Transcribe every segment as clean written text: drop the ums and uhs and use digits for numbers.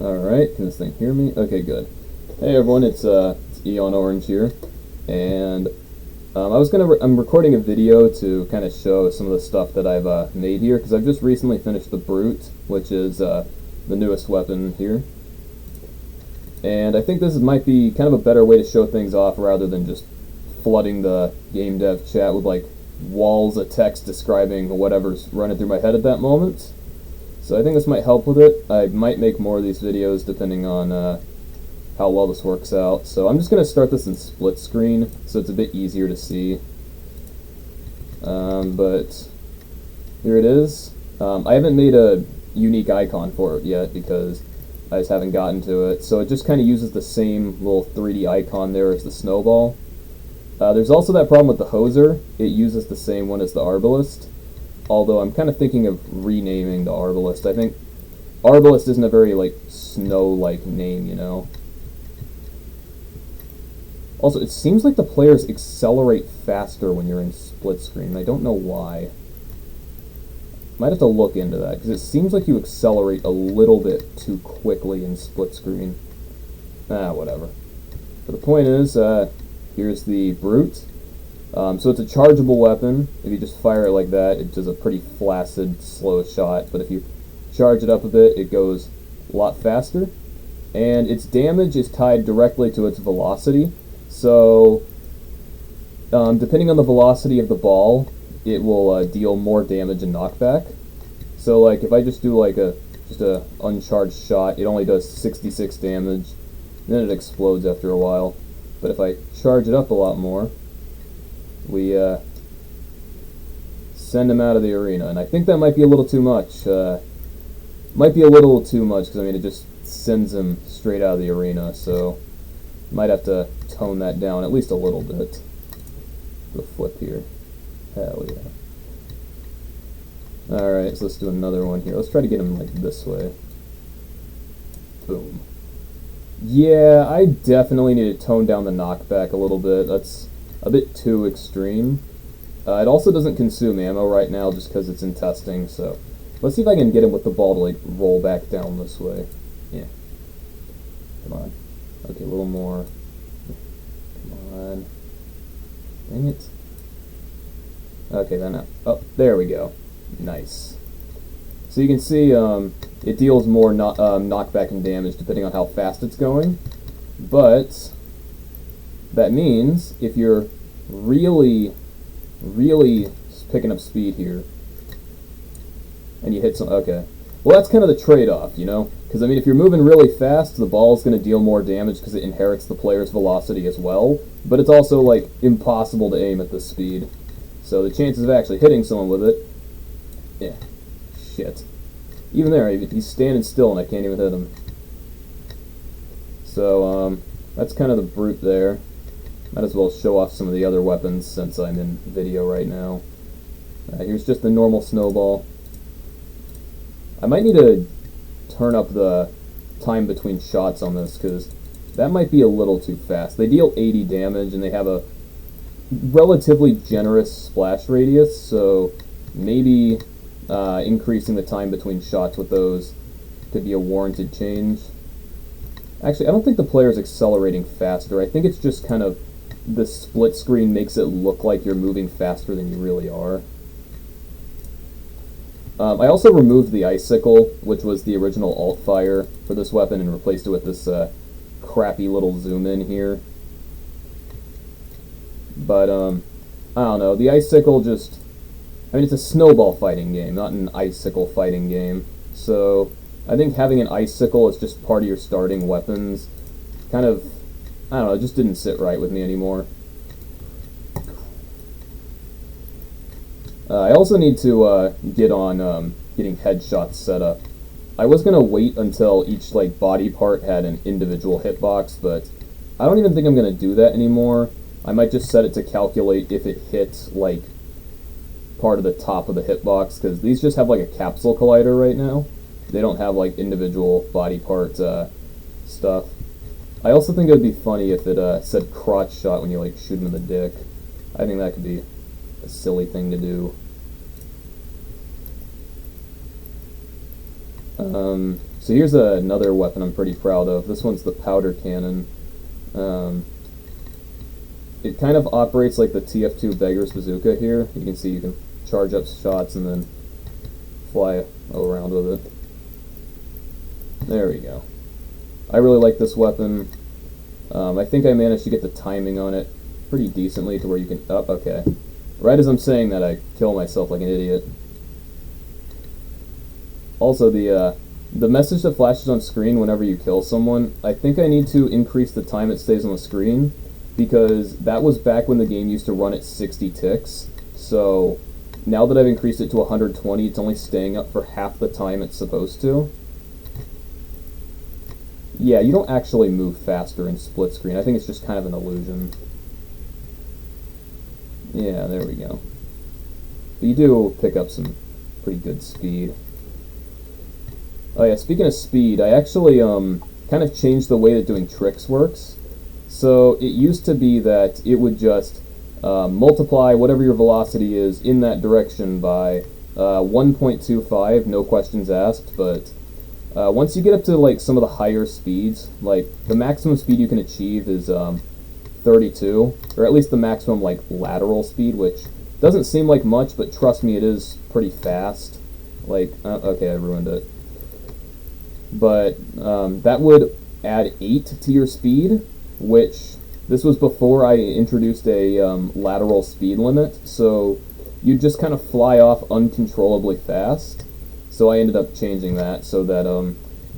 Alright, can this thing hear me? Okay, good. Hey everyone, it's Eon Orange here, and I'm recording a video to kind of show some of the stuff that I've made here, because I've just recently finished the Brute, which is the newest weapon here. And I think this might be kind of a better way to show things off rather than just flooding the game dev chat with like walls of text describing whatever's running through my head at that moment. So I think this might help with it. I might make more of these videos depending on how well this works out. So I'm just going to start this in split screen so it's a bit easier to see. But here it is. I haven't made a unique icon for it yet because I just haven't gotten to it. So it just kind of uses the same little 3D icon there as the snowball. There's also that problem with the hoser. It uses the same one as the arbalist. Although I'm kind of thinking of renaming the arbalist. I think arbalist isn't a very like snow-like name, you know. Also, it seems like the players accelerate faster when you're in split screen. I don't know why. Might have to look into that, because it seems like you accelerate a little bit too quickly in split screen. Whatever. But the point is, here's the Brute. So it's a chargeable weapon. If you just fire it like that, it does a pretty flaccid, slow shot. But if you charge it up a bit, it goes a lot faster. And its damage is tied directly to its velocity. So, depending on the velocity of the ball, it will deal more damage and knockback. So, like, if I just do like just a uncharged shot, it only does 66 damage. Then it explodes after a while. But if I charge it up a lot more, we send him out of the arena, and I think that might be a little too much. Might be a little too much, because I mean it just sends him straight out of the arena, so might have to tone that down at least a little bit. Do a flip here. Hell yeah. Alright, so let's do another one here. Let's try to get him like this way. Boom. Yeah, I definitely need to tone down the knockback a little bit. That's a bit too extreme. It also doesn't consume ammo right now just because it's in testing, so let's see if I can get him with the ball to like roll back down this way. Yeah. Come on. Okay, a little more. Come on. Dang it. Okay, then oh, there we go. Nice. So you can see it deals more knockback and damage depending on how fast it's going, but that means if you're really picking up speed here, and you hit some, okay. Well, that's kind of the trade-off, you know? Because, I mean, if you're moving really fast, the ball's going to deal more damage because it inherits the player's velocity as well, but it's also, like, impossible to aim at this speed. So the chances of actually hitting someone with it, yeah, shit. Even there, he's standing still and I can't even hit him. So, that's kind of the Brute there. Might as well show off some of the other weapons since I'm in video right now. Here's just the normal snowball. I might need to turn up the time between shots on this because that might be a little too fast. They deal 80 damage and they have a relatively generous splash radius, so maybe increasing the time between shots with those could be a warranted change. Actually, I don't think the player's accelerating faster. I think it's just kind of the split screen makes it look like you're moving faster than you really are. I also removed the icicle, which was the original alt fire for this weapon, and replaced it with this crappy little zoom in here. But, I don't know, the icicle just, I mean, it's a snowball fighting game, not an icicle fighting game. So, I think having an icicle as just part of your starting weapons kind of, I don't know, it just didn't sit right with me anymore. I also need to get on getting headshots set up. I was going to wait until each like body part had an individual hitbox, but I don't even think I'm going to do that anymore. I might just set it to calculate if it hits like part of the top of the hitbox, because these just have like a capsule collider right now. They don't have like individual body part stuff. I also think it would be funny if it said crotch shot when you like shoot him in the dick. I think that could be a silly thing to do. So here's another weapon I'm pretty proud of. This one's the powder cannon. It kind of operates like the TF2 Beggar's Bazooka here. You can see you can charge up shots and then fly around with it. There we go. I really like this weapon. I think I managed to get the timing on it pretty decently to where you can... Oh, okay. Right as I'm saying that, I kill myself like an idiot. Also, the message that flashes on screen whenever you kill someone, I think I need to increase the time it stays on the screen, because that was back when the game used to run at 60 ticks. So now that I've increased it to 120, it's only staying up for half the time it's supposed to. Yeah, you don't actually move faster in split screen. I think it's just kind of an illusion. Yeah, there we go. But you do pick up some pretty good speed. Oh yeah, speaking of speed, I actually kind of changed the way that doing tricks works. So it used to be that it would just multiply whatever your velocity is in that direction by 1.25, no questions asked, but once you get up to like some of the higher speeds, like the maximum speed you can achieve is 32, or at least the maximum like lateral speed, which doesn't seem like much, but trust me, it is pretty fast. Like, okay, I ruined it. But that would add 8 to your speed, which this was before I introduced a lateral speed limit, so you just kind of fly off uncontrollably fast. So I ended up changing that so that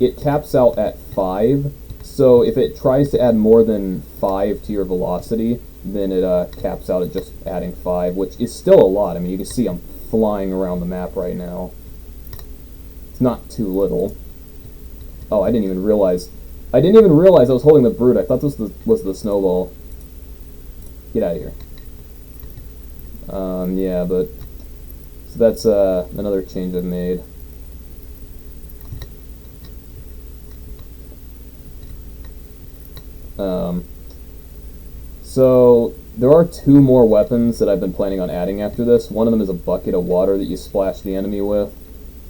it caps out at 5. So if it tries to add more than 5 to your velocity, then it caps out at just adding 5, which is still a lot. I mean, you can see I'm flying around the map right now. It's not too little. Oh, I didn't even realize I was holding the brute. I thought this was the snowball. Get out of here. Yeah, but so that's another change I've made. So there are 2 more weapons that I've been planning on adding after this. One of them is a bucket of water that you splash the enemy with,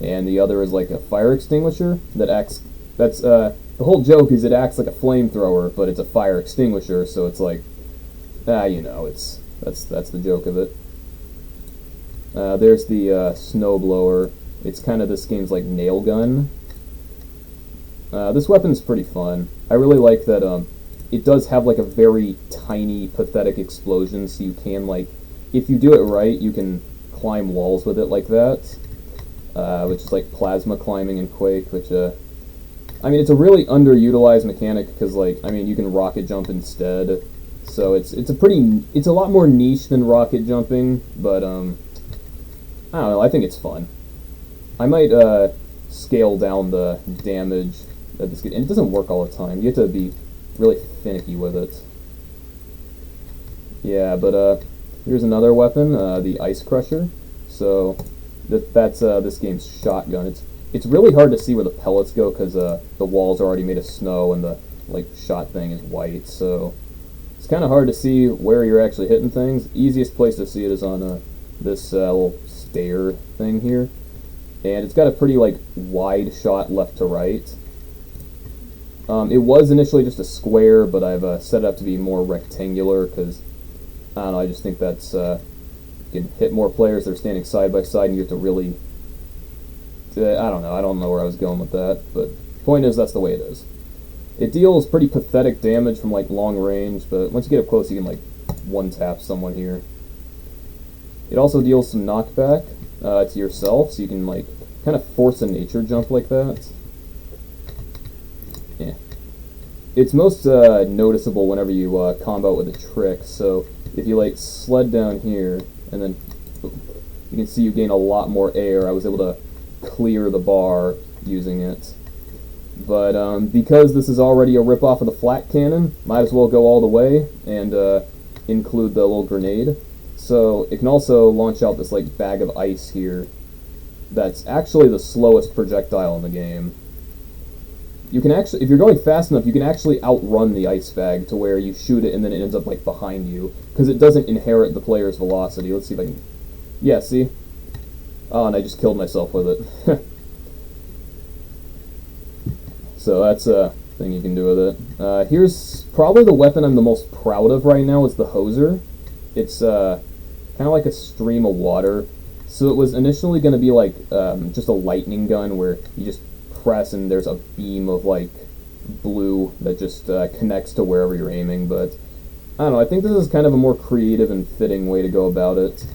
and the other is like a fire extinguisher that acts. That's the whole joke is it acts like a flamethrower, but it's a fire extinguisher. So it's like, you know, that's the joke of it. There's the snowblower. It's kind of this game's like nail gun. This weapon's pretty fun. I really like that. It does have like a very tiny, pathetic explosion, so you can like, if you do it right, you can climb walls with it like that, which is like plasma climbing in Quake, which I mean, it's a really underutilized mechanic because, like, I mean, you can rocket jump instead, so it's a lot more niche than rocket jumping, but I don't know, I think it's fun. I might scale down the damage that this gets, and it doesn't work all the time. You have to be really finicky with it. Yeah, but here's another weapon, the Ice Crusher. So that's this game's shotgun. It's really hard to see where the pellets go because the walls are already made of snow and the like shot thing is white, so it's kind of hard to see where you're actually hitting things. Easiest place to see it is on this little stair thing here, and it's got a pretty like wide shot left to right. It was initially just a square, but I've set it up to be more rectangular because I don't know. I just think that's you can hit more players that are standing side by side, and you have to really. I don't know where I was going with that, but point is that's the way it is. It deals pretty pathetic damage from like long range, but once you get up close you can like one-tap someone here. It also deals some knockback to yourself, so you can like kind of force a nature jump like that. Yeah. It's most noticeable whenever you combo with a trick, so if you like sled down here and then you can see you gain a lot more air. I was able to clear the bar using it. But because this is already a rip-off of the flat cannon, might as well go all the way and include the little grenade. So it can also launch out this like bag of ice here that's actually the slowest projectile in the game. You can actually, if you're going fast enough, you can actually outrun the ice bag to where you shoot it and then it ends up like behind you, because it doesn't inherit the player's velocity. Let's see if I can... Yeah, see? Oh, and I just killed myself with it. So that's a thing you can do with it. Here's probably the weapon I'm the most proud of right now is the hoser. It's kind of like a stream of water. So it was initially going to be like just a lightning gun where you just press and there's a beam of like blue that just connects to wherever you're aiming. But I don't know, I think this is kind of a more creative and fitting way to go about it.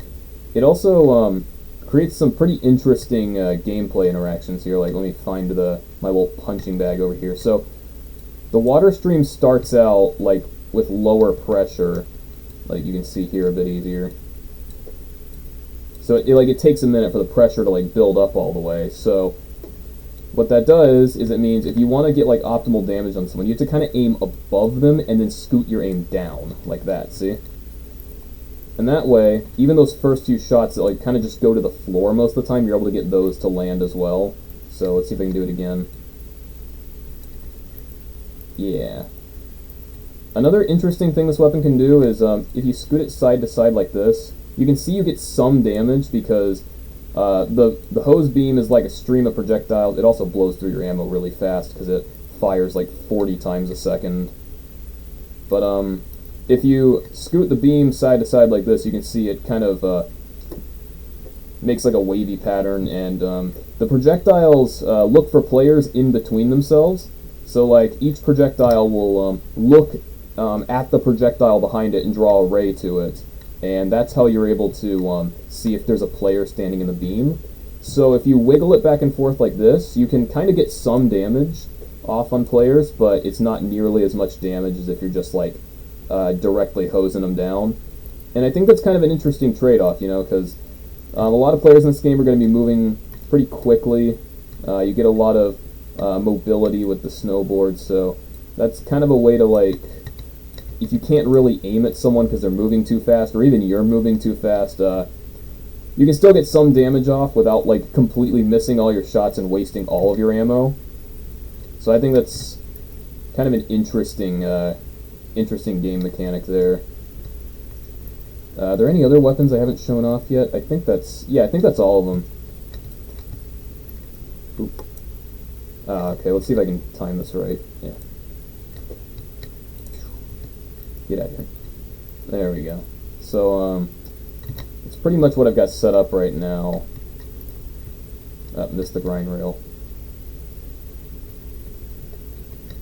It also creates some pretty interesting gameplay interactions here. Like, let me find my little punching bag over here. So the water stream starts out like with lower pressure, like you can see here a bit easier. So it takes a minute for the pressure to like build up all the way. So what that does is it means if you want to get like optimal damage on someone, you have to kind of aim above them and then scoot your aim down like that. See? And that way, even those first few shots that like kind of just go to the floor most of the time, you're able to get those to land as well. So let's see if I can do it again. Yeah. Another interesting thing this weapon can do is if you scoot it side to side like this, you can see you get some damage because the hose beam is like a stream of projectiles. It also blows through your ammo really fast because it fires like 40 times a second. But if you scoot the beam side to side like this, you can see it kind of makes like a wavy pattern, and the projectiles look for players in between themselves. So like each projectile will look at the projectile behind it and draw a ray to it, and that's how you're able to see if there's a player standing in the beam. So if you wiggle it back and forth like this, you can kind of get some damage off on players, but it's not nearly as much damage as if you're just like directly hosing them down. And I think that's kind of an interesting trade-off, you know, because a lot of players in this game are going to be moving pretty quickly. You get a lot of mobility with the snowboard, so that's kind of a way to, like, if you can't really aim at someone because they're moving too fast, or even you're moving too fast, you can still get some damage off without, like, completely missing all your shots and wasting all of your ammo. So I think that's kind of an interesting game mechanic there. Are there any other weapons I haven't shown off yet? I think that's all of them. Oop. Okay, let's see if I can time this right. Yeah. Get out of here. There we go. So, it's pretty much what I've got set up right now. Missed the grind rail.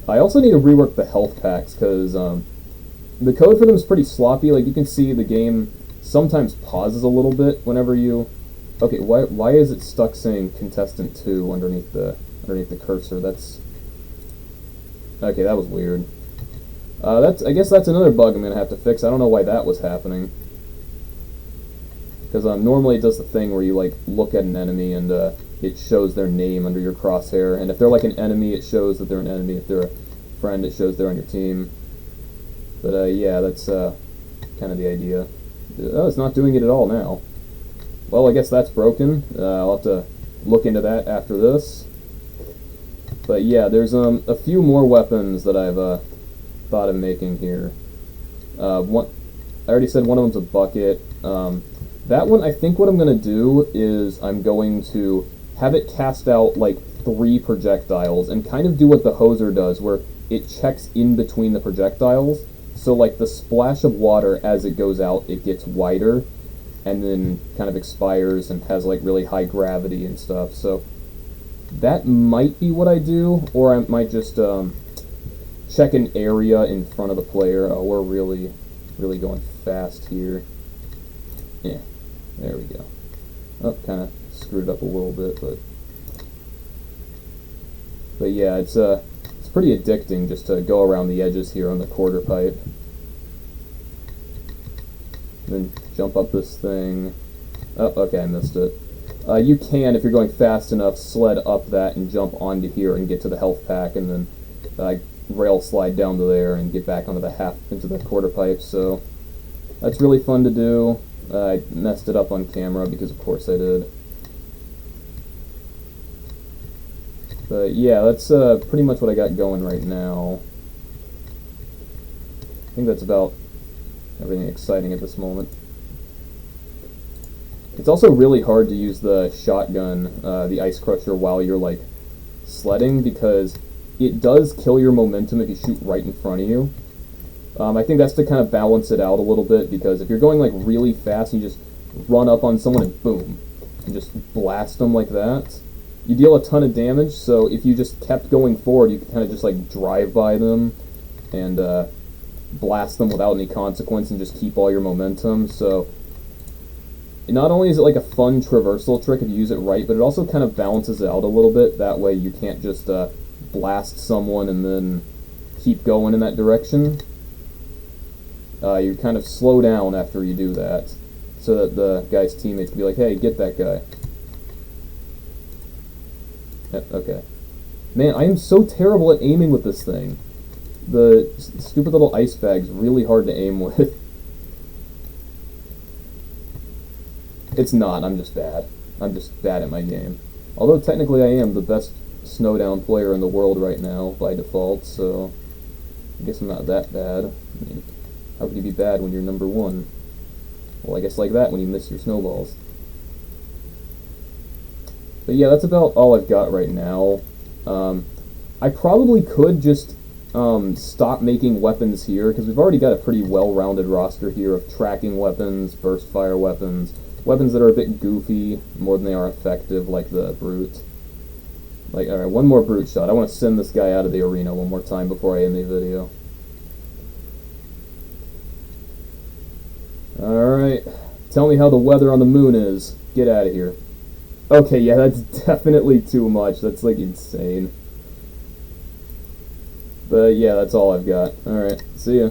I also need to rework the health packs, because, the code for them is pretty sloppy. Like, you can see the game sometimes pauses a little bit whenever you... Okay, why is it stuck saying Contestant 2 underneath the cursor? That's... Okay, that was weird. I guess that's another bug I'm going to have to fix. I don't know why that was happening. Because normally it does the thing where you, like, look at an enemy and it shows their name under your crosshair. And if they're, like, an enemy, it shows that they're an enemy. If they're a friend, it shows they're on your team. But, yeah, that's kind of the idea. Oh, it's not doing it at all now. Well, I guess that's broken. I'll have to look into that after this. But, yeah, there's a few more weapons that I've thought of making here. I already said one of them's a bucket. That one, I think what I'm going to do is I'm going to have it cast out, like, 3 projectiles and kind of do what the hoser does, where it checks in between the projectiles. So, like, the splash of water as it goes out, it gets wider and then kind of expires and has, like, really high gravity and stuff. So that might be what I do, or I might just check an area in front of the player. Oh, we're really going fast here. Yeah, there we go. Oh, kind of screwed up a little bit, but yeah, it's pretty addicting just to go around the edges here on the quarter pipe. Then jump up this thing. Oh, okay, I missed it. You can, if you're going fast enough, sled up that and jump onto here and get to the health pack, and then rail slide down to there and get back onto into the quarter pipe. So that's really fun to do. I messed it up on camera because of course I did. But yeah, that's pretty much what I got going right now. I think that's about everything exciting at this moment. It's also really hard to use the shotgun, the ice crusher, while you're like sledding, because it does kill your momentum if you shoot right in front of you. I think that's to kind of balance it out a little bit, because if you're going like really fast and you just run up on someone and boom, and just blast them like that, you deal a ton of damage. So if you just kept going forward, you could kind of just like drive by them and blast them without any consequence and just keep all your momentum. So not only is it like a fun traversal trick if you use it right, but it also kind of balances it out a little bit. That way you can't just blast someone and then keep going in that direction. You kind of slow down after you do that, so that the guy's teammates can be like, hey, get that guy. Okay. Man, I am so terrible at aiming with this thing. The stupid little ice bag's really hard to aim with. It's not, I'm just bad. I'm just bad at my game. Although technically I am the best Snowdown player in the world right now, by default, so I guess I'm not that bad. I mean, how could you be bad when you're number one? Well, I guess like that when you miss your snowballs. But yeah, that's about all I've got right now. I probably could just stop making weapons here, because we've already got a pretty well-rounded roster here of tracking weapons, burst fire weapons, weapons that are a bit goofy more than they are effective, like the brute. Like, alright, one more brute shot. I want to send this guy out of the arena one more time before I end the video. Alright, tell me how the weather on the moon is. Get out of here. Okay, yeah, that's definitely too much. That's, like, insane. But, yeah, that's all I've got. Alright, see ya.